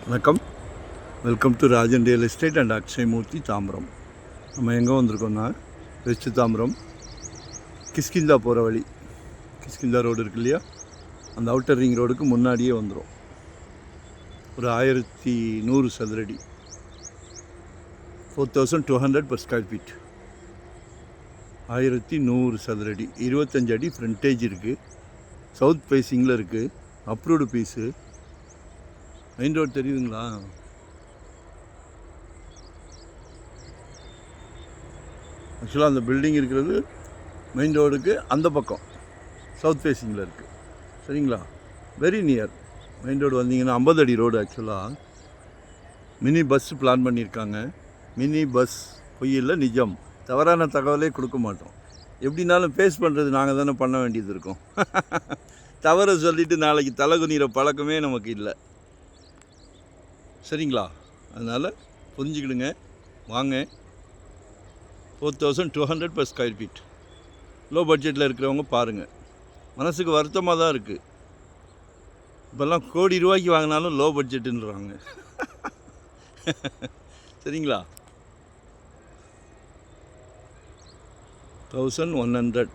வணக்கம். Welcome to Rajan real estate and Akshayamurthy Tambaram. நம்ம எங்கே வந்திருக்கோம்னா வெஸ்ட் தாம்பரம் கிஷ்கிந்தா போகிற வழி. கிஷ்கிந்தா ரோடு இருக்கு இல்லையா, அந்த அவுட்டர் ரிங் ரோடுக்கு முன்னாடியே வந்துடும். ஒரு 1100 சதுரடி, 4200 per square feet. 1100 சதுரடி, 25 அடி ஃப்ரண்டேஜ் இருக்குது. சவுத் ஃபேஸிங்கில் இருக்குது. Approved piece. மெயின் ரோடு தெரியுதுங்களா? ஆக்சுவலாக அந்த பில்டிங் இருக்கிறது மெயின் ரோடுக்கு அந்த பக்கம் சவுத் ஃபேஸிங்கில் இருக்குது. சரிங்களா? Very near. மெயின் ரோடு வந்தீங்கன்னா 50 அடி ரோடு. ஆக்சுவலாக மினி பஸ் பிளான் பண்ணியிருக்காங்க. மினி பஸ் பொய் இல்லை, நிஜம். தவறான தகவலே கொடுக்க மாட்டோம். எப்படினாலும் ஃபேஸ் பண்ணுறது நாங்கள் தானே பண்ண வேண்டியது இருக்கும். தவறை சொல்லிவிட்டு நாளைக்கு தலைகுனிகிற பழக்கமே நமக்கு இல்லை. சரிங்களா? அதனால் புரிஞ்சுக்கிடுங்க. வாங்க. 4200 per square feet. லோ பட்ஜெட்டில் இருக்கிறவங்க பாருங்கள். மனசுக்கு வருத்தமாக தான் இருக்குது. இப்போல்லாம் கோடி ரூபாய்க்கு வாங்கினாலும் லோ பட்ஜெட்டுன்றாங்க. சரிங்களா? 1100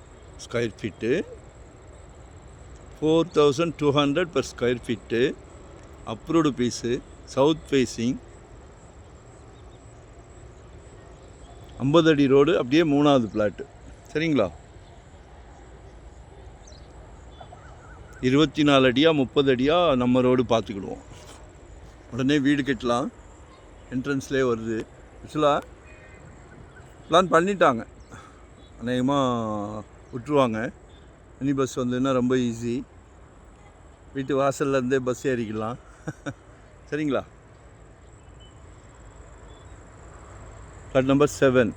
square feet, 4200 per square feet. Approved piece, south facing, 50 அடி ரோடு. அப்படியே 3வது பிளாட்டு. சரிங்களா? 24 அடியா 30 அடியா நம்ம ரோடு பார்த்துக்கிடுவோம். உடனே வீடு கட்டலாம். என்ட்ரன்ஸ்லேயே வருது. ஆக்சுவலாக பிளான் பண்ணிட்டாங்க. அநேகமாக விட்டுருவாங்க. மினி பஸ் வந்ததுன்னா ரொம்ப ஈஸி. வீட்டு வாசல்லேருந்தே பஸ் ஏறிக்கலாம். சரிங்களா? பிளாட் நம்பர் 7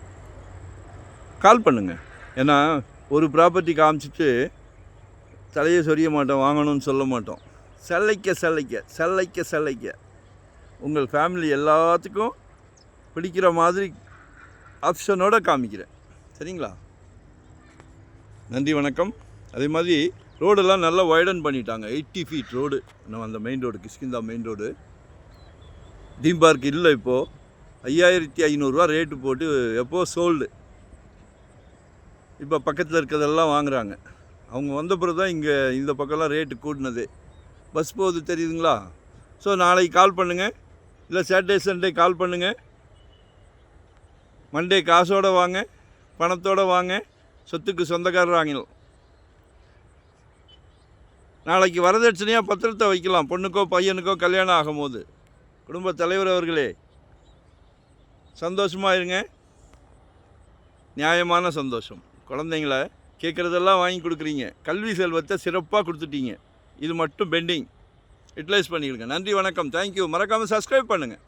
கால் பண்ணுங்கள். ஏன்னா ஒரு ப்ராப்பர்ட்டி காமிச்சிட்டு தலையை சொரிய மாட்டோம், வாங்கணும்னு சொல்ல மாட்டோம். சல்லைக்க சல்லைக்க சல்லைக்க சல்லைக்க உங்கள் ஃபேமிலி எல்லாத்துக்கும் பிடிக்கிற மாதிரி ஆப்ஷனோடு காமிக்கிறேன். சரிங்களா? நன்றி, வணக்கம். அதே மாதிரி ரோடெல்லாம் நல்லா வைடன் பண்ணிட்டாங்க. 80 ஃபீட் ரோடு. நம்ம அந்த main road, Kishkinta main road. Theme park இல்லை இப்போது. 5500 ரேட்டு போட்டு எப்போது சோல்டு. இப்போ பக்கத்தில் இருக்கிறதெல்லாம் வாங்குகிறாங்க. அவங்க வந்த பிறகு தான் இங்கே இந்த பக்கம்லாம் ரேட்டு கூட்டினது. பஸ் போகுது தெரியுதுங்களா? ஸோ நாளைக்கு கால் பண்ணுங்கள், இல்லை சாட்டர்டே சண்டே கால் பண்ணுங்கள். மண்டே காசோடு வாங்க, பணத்தோடு வாங்க. சொத்துக்கு சொந்தக்காரர் வாங்கினோம். நாளைக்கு வரதட்சணையாக பத்திரத்தை வைக்கலாம். பொண்ணுக்கோ பையனுக்கோ கல்யாணம் ஆகும்போது. குடும்ப தலைவர் அவர்களே, சந்தோஷமாக இருங்க. நியாயமான சந்தோஷம். குழந்தைங்கள கேட்குறதெல்லாம் வாங்கி கொடுக்குறீங்க. கல்வி செல்வத்தை சிறப்பாக கொடுத்துட்டீங்க. இது மட்டும் பெண்டிங். யூட்டிலைஸ் பண்ணிக்கிடுங்க. நன்றி, வணக்கம். தேங்க்யூ. மறக்காமல் சப்ஸ்கிரைப் பண்ணுங்கள்.